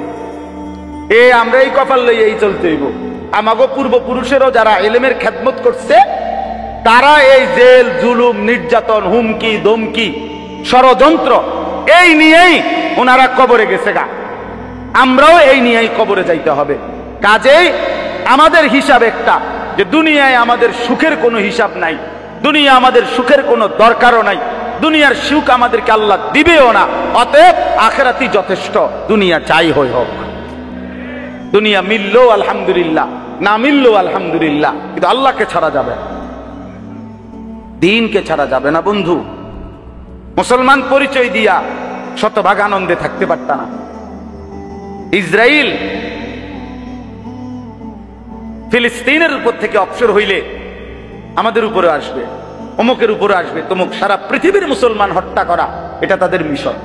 আমরা এই কপাল লইয়া এই চলতে হইব। আমাগো পূর্বপুরুষেরও যারা ইলমের খেদমত করছে, তারা এই জেল, জুলুম, নির্যাতন, হুমকি ধমকি, ষড়যন্ত্র, এই নিয়েই ওনারা কবরে গেছে গা। আমরাও এই নিয়েই কবরে যাইতে হবে। কাজেই আমাদের হিসাব একটা, যে দুনিয়ায় আমাদের সুখের কোনো হিসাব নাই, দুনিয়া আমাদের সুখের কোনো দরকারও নাই, দুনিয়ার সুখ আমাদেরকে আল্লাহ দিবেও না। অতএব আখিরাতই যথেষ্ট, দুনিয়া চাই হই হোক। দুনিয়া মিললো আলহামদুলিল্লাহ, না মিললো আলহামদুলিল্লাহ, কিন্তু আল্লাহকে ছাড়া যাবে না, দ্বীনকে ছাড়া যাবে না। বন্ধু, মুসলমান পরিচয় দিয়া শতভাগ আনন্দে থাকতে পারত না। ইসরায়েল ফিলিস্তিনের উপর থেকে অবসর হইলে আমাদের উপরে আসবে, অমুকের উপরে আসবে, তমুক। সারা পৃথিবীর মুসলমান হত্যা করা এটা তাদের মিশন।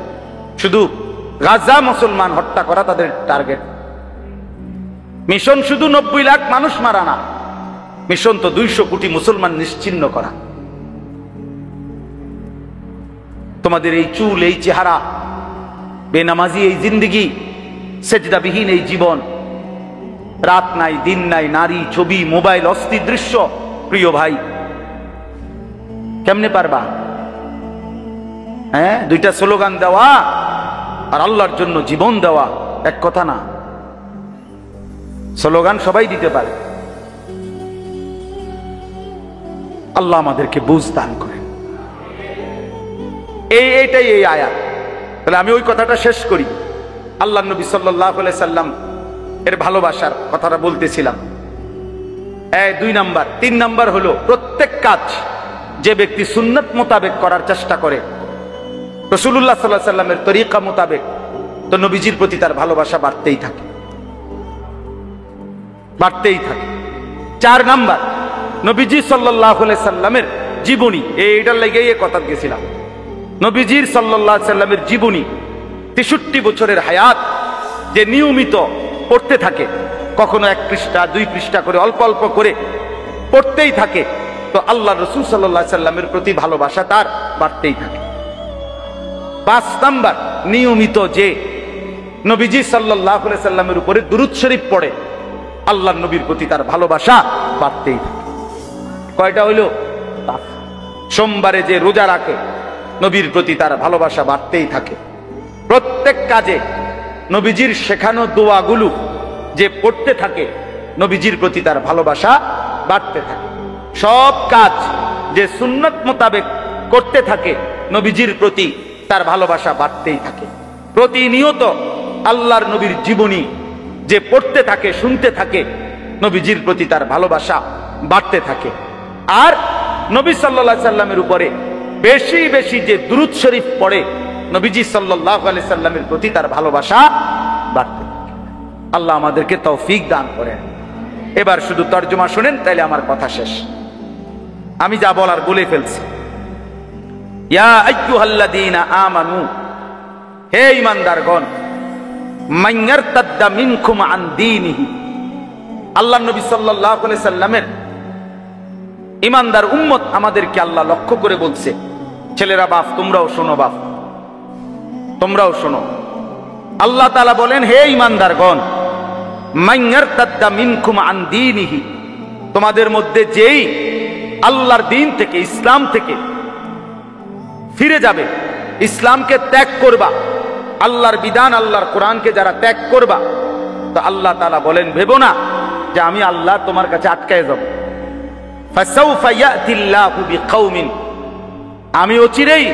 শুধু গাজা মুসলমান হত্যা করা তাদের টার্গেট। মিশন শুধু 90 লাখ মানুষ মারা না, মিশন তো 200 কোটি মুসলমান নিশ্চিহ্ন করা। তোমাদের এই চুল, এই চেহারা, বেনামাজি এই জিন্দিগি, সেজদাবিহীন এই জীবন, রাত নাই দিন নাই, নারী, ছবি, মোবাইল, অস্থির দৃশ্য, প্রিয় ভাই কেমনে পারবা? হ্যাঁ, দুইটা স্লোগান দেওয়া আর আল্লাহর জন্য জীবন দেওয়া এক কথা না। স্লোগান সবাই দিতে পারে, আল্লাহ আমাদেরকে বুঝ দান করেন। এইটাই এই আয়াত। তাহলে আমি ওই কথাটা শেষ করি। আল্লাহ নবী সাল্লাল্লাহু আলাইহি সাল্লাম এর ভালোবাসার কথাটা বলতেছিলাম। 2 নাম্বার। 3 নাম্বার হলো প্রত্যেক কাজ যে ব্যক্তি সুন্নাত মোতাবেক করার চেষ্টা করে, রাসূলুল্লাহ সাল্লাল্লাহু আলাইহি সাল্লামের তরিকা মোতাবেক, তো নবীজির প্রতি তার ভালোবাসা বাড়তেই থাকে, বাড়তেই থাকে। 4 নাম্বার, নবীজি সাল্লাল্লাহু আলাইহি সাল্লামের জীবনী, এইটার লাগেই এই কথা গেছিলাম। নবীজির সাল্লাল্লাহু আলাইহি সাল্লামের জীবনী 63 বছরের হায়াত যে নিয়মিত পড়তে থাকে, কখনো 1 পৃষ্ঠা 2 পৃষ্ঠা করে অল্প অল্প করে পড়তেই থাকে, তো আল্লাহ রাসূল সাল্লাল্লাহু আলাইহি সাল্লামের প্রতি ভালোবাসা তার বাড়তেই থাকে। 5 নাম্বার, নিয়মিত যে নবীজি সাল্লাল্লাহু আলাইহি সাল্লামের উপরে দুরূদ শরীফ পড়ে, আল্লাহর নবীর প্রতি তার ভালোবাসা বাড়তেই থাকে। কয়টা হইল? 5। সোমবারে যে রোজা রাখে, নবীর প্রতি তার ভালোবাসা বাড়তেই থাকে। প্রত্যেক কাজে নবীজির শেখানো দোয়াগুলো যে পড়তে থাকে, নবীজির প্রতি তার ভালোবাসা বাড়তে থাকে। সব কাজ যে সুন্নত মোতাবেক করতে থাকে, নবীজির প্রতি তার ভালোবাসা বাড়তেই থাকে। প্রতিনিয়ত আল্লাহর নবীর জীবনী যে পড়তে থাকে, শুনতে থাকে, নবীজির প্রতি তার ভালোবাসা বাড়তে থাকে। আর নবী সাল্লাল্লাহু আলাইহি সাল্লামের উপরে বেশি বেশি যে দুরূদ শরীফ পড়ে, নবীজি সাল্লাল্লাহু আলাইহি সাল্লামের প্রতি তার ভালোবাসা বাড়তে থাকে। আল্লাহ আমাদেরকে তৌফিক দান করেন। এবার শুধু তরজমা শুনেন, তাইলে আমার কথা শেষ। আমি যা বলার বলে ফেলছি। ইয়া আইয়ুহাল্লাযীনা আমানু, হে ঈমানদারগণ, মান ইয়ারতাদ্দা মিনকুম আন দীনিহি, আল্লাহ নবী সাল্লাল্লাহু আলাইহি সাল্লামের ঈমানদার উম্মত আমাদেরকে আল্লাহ লক্ষ্য করে বলছে, ছেলেরা বাপ তোমরাও শোনো, বাপ তোমরাও শোনো। আল্লাহ তাআলা বলেন, হে ঈমানদারগণ, মান ইয়ারতাদ্দা মিনকুম আন দীনিহি, তোমাদের মধ্যে যেই আল্লাহর দ্বীন থেকে, ইসলাম থেকে ফিরে যাবে, ইসলামকে ত্যাগ করবা, আল্লাহর বিধান, আল্লাহর কোরআনকে যারা ত্যাগ করবা, তো আল্লাহ তাআলা বলেন, ভেবো না যে আমি আল্লাহ তোমার কাছে আটকায় যাব। ফাসাউফা ইয়াতিল্লাহু বিকাউমিন, আমি অচিরেই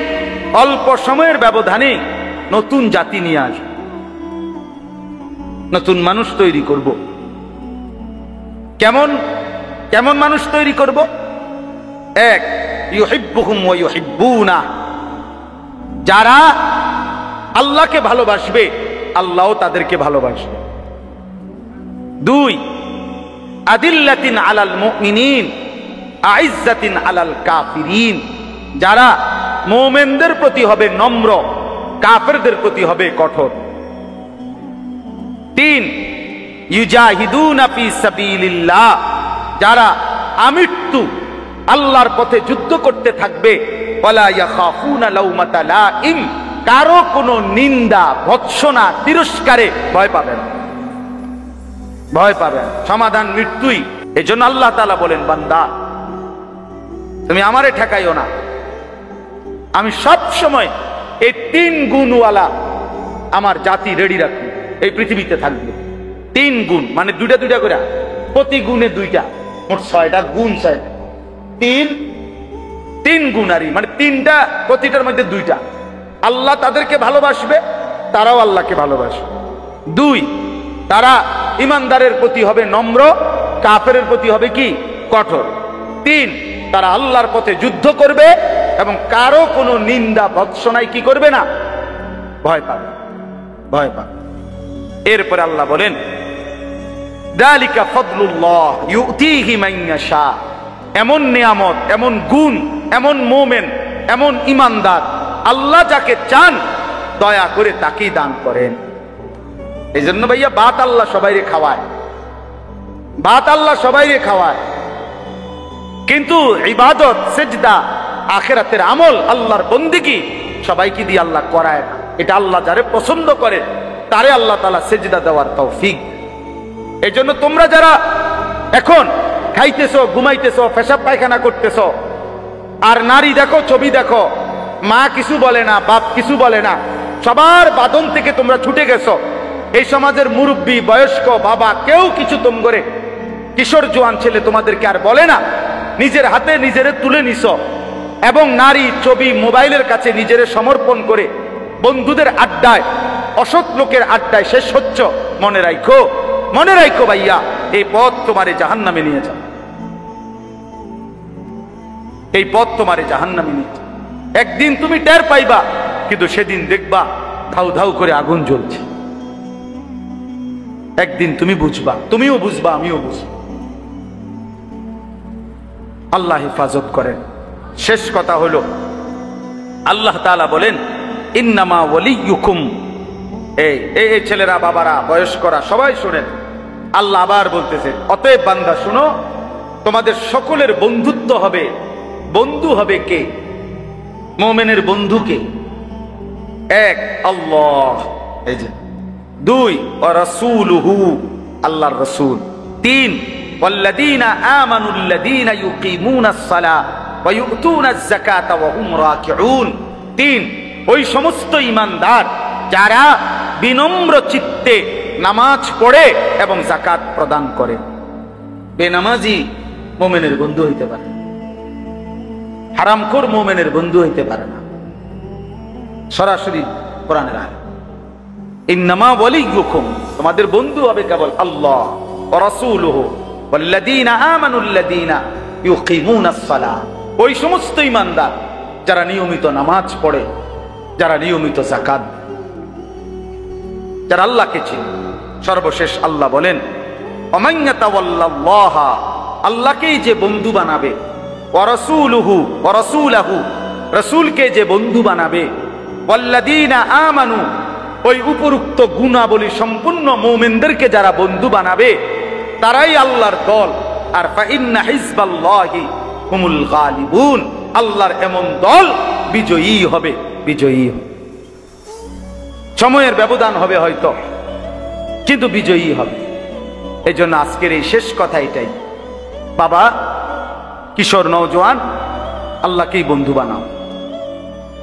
অল্প সময়ের ব্যবধানে নতুন জাতি নিয়ে আসব, নতুন মানুষ তৈরি করব। কেমন কেমন মানুষ তৈরি করব? 1, ইউহিব্বুহুম ওয়া ইউহিব্বুনা, যারা আল্লাহকে ভালোবাসবে, আল্লাহও তাদেরকে ভালোবাসবে। 2, আদিল্লাতিন আলাল মুমিনিন আইজ্জাতিন আলাল কাফিরিন, যারা মুমিনদের প্রতি হবে নম্র, কাফেরদের প্রতি হবে কঠোর। 3, ইউজাহিদুনা ফি সাবিলিল্লাহ, যারা আমৃত্যু আল্লাহর পথে যুদ্ধ করতে থাকবে, ওয়ালা ইয়াখাফুনা লাউমাতা লাইম, কারো কোনো নিন্দা, ভৎসনা, তিরস্কারে ভয় পাবেন, ভয় পাবেন, সমাধান মৃত্যুই। এজন্য আল্লাহ তাআলা বলেন, বান্দা তুমি আমারে ঠেকাইও না, আমি সব সময় এই 3 গুণওয়ালা আমার জাতি রেডি রাখি, এই পৃথিবীতে থাকবে। 3 গুণ মানে 2টা 2টা করে, প্রতি গুণে 2টা, মোট 6টা গুণ। 3 গুণারি মানে 3টা, প্রতিটার মধ্যে 2টা। আল্লাহ তাদেরকে ভালোবাসবে, তারাও আল্লাহকে ভালোবাসবে। 2, তারা ইমানদারের প্রতি হবে নম্র, কাফেরের প্রতি হবে কি? কঠোর। 3, তারা আল্লাহর পথে যুদ্ধ করবে এবং কারো কোনো নিন্দা ভৎসনায় কি করবে না? ভয় পাবে, ভয় পাবে। এরপরে আল্লাহ বলেন, যালিকা ফাদলুল্লাহ ইউতিহি মান ইয়াশা, এমন নিয়ামত, এমন গুণ, এমন মুমিন, এমন ইমানদার আল্লাহ যাকে চান দয়া করে তাকেই দান করেন। এই জন্য ভাইয়া ভাত আল্লাহ সবাইরে খাওয়ায়, ভাত আল্লাহ সবাইরে খাওয়ায়, কিন্তু ইবাদত, সিজদা, আখিরাতের আমল, আল্লাহর বন্দেগী সবাইকে দিয়ে আল্লাহ করায় না। এটা আল্লাহ যারে পছন্দ করে তারে আল্লাহ তাআলা সেজদা দেওয়ার তৌফিক। এই জন্য তোমরা যারা এখন খাইতেছো, ঘুমাইতেছো, পেশাব পায়খানা করতেছো, আর নারী দেখো, ছবি দেখো, মা কিছু বলে না, বাপ কিছু বলে না, সবার বাঁধন থেকে তোমরা ছুটে গেছো। এই সমাজের মুরব্বী, বয়স্ক, বাবা কেউ কিছু তোম করে, কিশোর জোয়ান ছেলে তোমাদেরকে আর বলে না। নিজের হাতে নিজেরে তুলে নিছো এবং নারী, ছবি, মোবাইলের কাছে নিজেরে সমর্পণ করে বন্ধুদের আড্ডায়, অসৎ লোকের আড্ডায় শেষ হচ্ছ। মনে রাখো, মনে রাখো ভাইয়া, এই পথ তোমারে জাহান্নামে নিয়ে যাবে। এই পথ তোমারে জাহান্নামে নিয়ে যাবে। একদিন তুমি টের পাইবা, কিন্তু সেদিন দেখবা ধাউ ধাউ করে আগুন জ্বলছে। একদিন তুমি বুঝবা, তুমিও বুঝবা, আমিও বুঝবো। আল্লাহ হেফাজত করেন। শেষ কথা হলো, আল্লাহ তাআলা বলেন ইন্নামা ওয়ালিয়ুকুম, এই ছেলেরা, বাবারা, বয়স্করা সবাই শুনেন, আল্লাহ আবার বলতেছে, অতএব বান্দা শুনো, তোমাদের সকলের বন্ধুত্ব হবে, বন্ধু হবে কে? মুমিনের বন্ধু কে? এক আল্লাহ, এই যে। দুই ওয়া রাসূলুহু, আল্লাহর রাসূল। তিন ওয়াল্লাযীনা আমানুল্লাযীনা ইউকিমুনাস সালাহ ওয়া ইউতুনাজ যাকাতা ওয়া হুম রাকিউন। তিন ওই সমস্ত ঈমানদার যারা বিনম্র চিত্তে নামাজ পড়ে এবং যাকাত প্রদান করে। বেনামাজি মুমিনের বন্ধু হইতে পারে, হারামখোর মুমিনের বন্ধু হইতে পারে না। সরাসরি কোরআনের আয়াত, ইন্নামা ওয়ালিয়ুকুম, তোমাদের বন্ধু হবে কেবল আল্লাহ ওয়া রাসূলুহু ওয়াল্লাযীনা আমানুল্লাযীনা ইউকিমুনাস সালাহ, ওই সমস্ত ঈমানদার যারা নিয়মিত নামাজ পড়ে, যারা নিয়মিত যাকাত, যারা আল্লাহকে চিনে। সর্বশেষ আল্লাহ বলেন ওমান ইয়াতাওয়াল্লাল্লাহা, আল্লাহকেই যে বন্ধু বানাবে, ওয়া রাসূলুহু ওয়া রাসূলাহু, রাসূলকে যে বন্ধু বানাবে, ওয়াল্লাযীনা আমানু, ওই উপরোক্ত গুণাবলী সম্পূর্ণ মুমিনদেরকে যারা বন্ধু বানাবে তারাই আল্লাহর দল। আর ফাইন্না হিজবাল্লাহি হুমুল গালিবুন, আল্লাহর এমন দল বিজয়ী হবে, বিজয়ী হবে। সময়ের ব্যবধান হবে হয়তো, কিন্তু বিজয়ী হবে। এই জন্য আজকের এই শেষ কথা এটাই, বাবা, কিশোর, নওজোয়ান, আল্লাহকেই বন্ধু বানাও,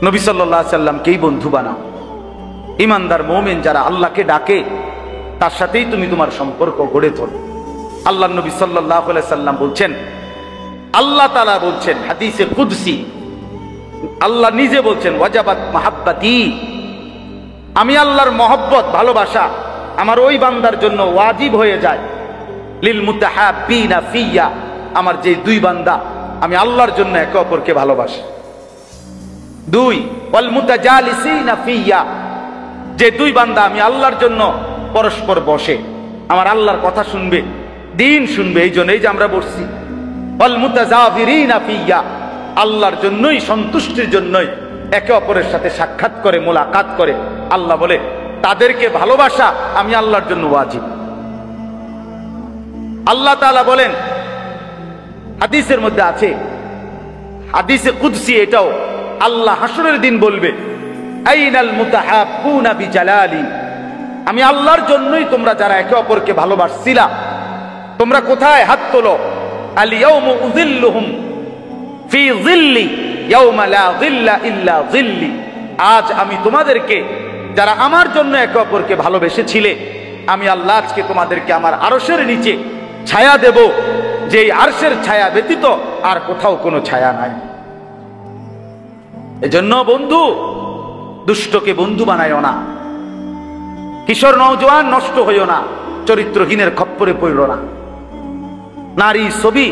নবী সাল্লাল্লাহু আলাইহি সাল্লামকেই বন্ধু বানাও। ইমানদার মুমিন যারা আল্লাহকে ডাকে তার সাথেই তুমি তোমার সম্পর্ক গড়ে তোলো। আল্লাহ নবী সাল্লাল্লাহু আলাইহি সাল্লাম বলছেন, আল্লাহ তাআলা বলছেন হাদিসে কুদসি, আল্লাহ নিজে বলছেন ওয়াজাবাত মাহাব্বাতি, আমি আল্লাহর মহব্বত, ভালোবাসা আমার ওই বান্দার জন্য ওয়াজিব হয়ে যায়। লিল মুতাহাব্বিনা ফিয়া, আমার যে দুই বান্দা আমি আল্লাহর জন্য একে অপরকে ভালোবাসি। দুই ওয়াল মুতাজালিসিনা ফিয়া, যে দুই বান্দা আমি আল্লাহর জন্য পরস্পর বসে আমার আল্লাহর কথা শুনবে, দিন শুনবে, এই জন্যই যে আমরা বসছি। ওয়াল মুতাজাবিরিনা ফিয়া, আল্লাহর জন্যই, সন্তুষ্টির জন্যই একে অপরের সাথে সাক্ষাৎ করে, মোলাকাত করে। আল্লাহ বলে তাদেরকে ভালোবাসা আমি আল্লাহর জন্য ওয়াজিব। আল্লাহ তাআলা বলেন, হাদিসের মধ্যে আছে, হাদিসে কুদসি, এটাও আল্লাহ হাসরের দিন বলবে, আইনাল মুতাহাব্বুনা বিজালালি, আমি আল্লাহর জন্যই তোমরা যারা একে অপরকে ভালোবাসছিলা তোমরা কোথায়? হাত তোলো। আল ইয়াউমু উযিল্লুহুম ফি যিল্লি ইয়াউমা লা যিল্লা ইল্লা যিল্লি, আজ আমি তোমাদেরকে যারা আমার জন্য একে অপরকে ভালোবেসেছিলে আমি আল্লাহ আজকে তোমাদেরকে আমার আরশের নিচে ছায়া দেব, যেই আরশের ছায়া ব্যতীত আর কোথাও কোনো ছায়া নাই। এজন্য বন্ধু, দুষ্টকে বন্ধু বানায়ও না, কিশোর নওজোয়ান নষ্ট হইও না, চরিত্রহীনের খপ্পরে পড়ো না। নারী, ছবি,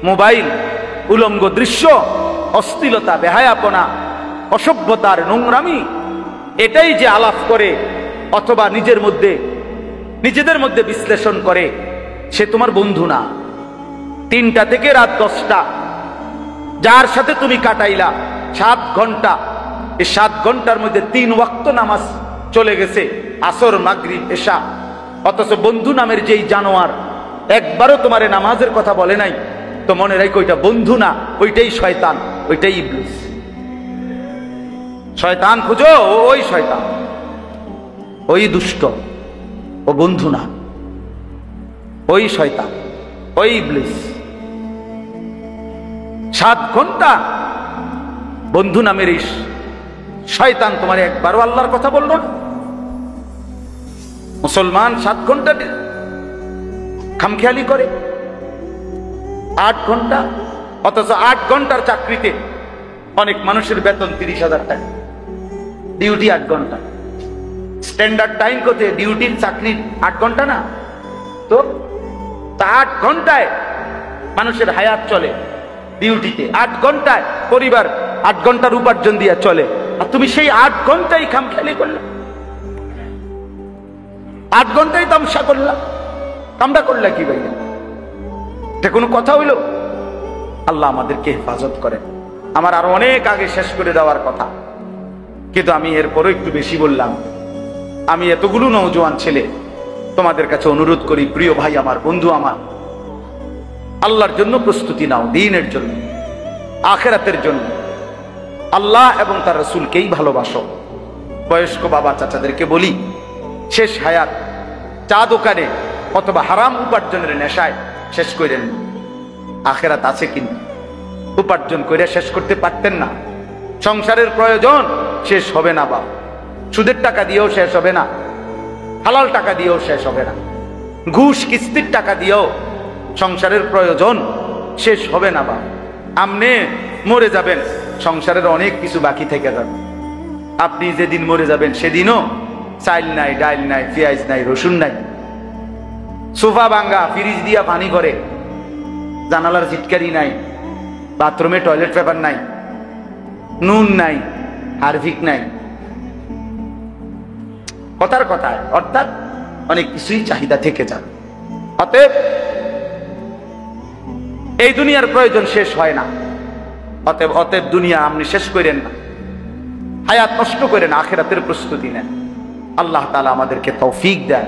মোবাইল, উলঙ্গ দৃশ্য, অশ্লীলতা, বেহায়াপনা, অসভ্যতার নোংরামি, এটাই যে আলাপ করে অথবা নিজেদের মধ্যে বিশ্লেষণ করে, সে তোমার বন্ধু না। 3টা থেকে রাত 10টা যার সাথে তুমি কাটাইলা 7 ঘন্টা, এই 7 ঘন্টার মধ্যে 3 ওয়াক্ত নামাজ চলে গেছে, আসর, মাগরিব, এশা, অথচ বন্ধু নামের যেই জানোয়ার একবারও তোমারে নামাজের কথা বলে নাই, তো মনে রাখো ওইটা বন্ধু না, ওইটাই শয়তান, ওইটাই ইবলিস। শয়তান খুঁজো, ওই শয়তান, ওই দুষ্ট, ও বন্ধু না, ওই শয়তান, ওই ইবলিস। 7 ঘন্টা বন্ধু নামের শয়তান তোমার একবারও আল্লাহর কথা বলল না। মুসলমান 7 ঘন্টা খামখেয়ালি করে, 8 ঘন্টা, অথচ 8 ঘন্টার চাকরিতে অনেক মানুষের বেতন 30,000 টাকা, ডিউটি 8 ঘন্টা। স্ট্যান্ডার্ড টাইম কোতে ডিউটির চাকরি 8 ঘন্টা না তো? 8 ঘন্টায় মানুষের হায়াত চলে ডিউটিতে, 8 ঘন্টায় পরিবার 8 ঘন্টার উপার্জন দিয়ে চলে, আর তুমি সেই 8 ঘন্টাই খামখেয়ালি করলে, 8 ঘন্টাই তামসা করলা, কামড়া করলা কি ভাই? এটা কোনো কথা হইল? আল্লাহ আমাদেরকে হেফাজত করেন। আমার আরো অনেক আগে শেষ করে দেওয়ার কথা, কিন্তু আমি এরপরও একটু বেশি বললাম। আমি এতগুলো নওজোয়ান ছেলে তোমাদের কাছে অনুরোধ করি, প্রিয় ভাই আমার, বন্ধু আমার, আল্লাহর জন্য প্রস্তুতি নাও, দ্বীনের জন্য, আখিরাতের জন্য। আল্লাহ এবং তার রাসূলকেই ভালোবাসো। বয়স্ক বাবা চাচাদেরকে বলি, শেষ হায়াত চা দোকানে অথবা হারাম উপার্জনের নেশায় শেষ করেন। আখিরাত আছে, কিন্তু উপার্জন করে শেষ করতে পারতেন না। সংসারের প্রয়োজন শেষ হবে না বাবা, সুদের টাকা দিয়েও শেষ হবে না, হালাল টাকা দিয়েও শেষ হবে না, ঘুষ কিস্তির টাকা দিয়েও সংসারের প্রয়োজন শেষ হবে না বাবা। আপনি মরে যাবেন, সংসারের অনেক কিছু বাকি থেকে যাবে। আপনি যেদিন মরে যাবেন সেদিনও চাইল নাই, ডাইল নাই, পেঁয়াজ নাই, রসুন নাই, সোফা ভাঙ্গা, ফ্রিজ দিয়া পানি করে, জানালার চিটকারি নাই, বাথরুমে টয়লেট পেপার নাই, নুন নাই, হারভিক নাই, কথার কথায়, অর্থাৎ অনেক কিছুই চাহিদা থেকে যাবে। অতএব এই দুনিয়ার প্রয়োজন শেষ হয় না। অতএব দুনিয়া আপনি শেষ করেন না, হায়াত নষ্ট করেন, আখিরাতের প্রস্তুতি নেন। আল্লাহ তাআলা আমাদেরকে তৌফিক দেন।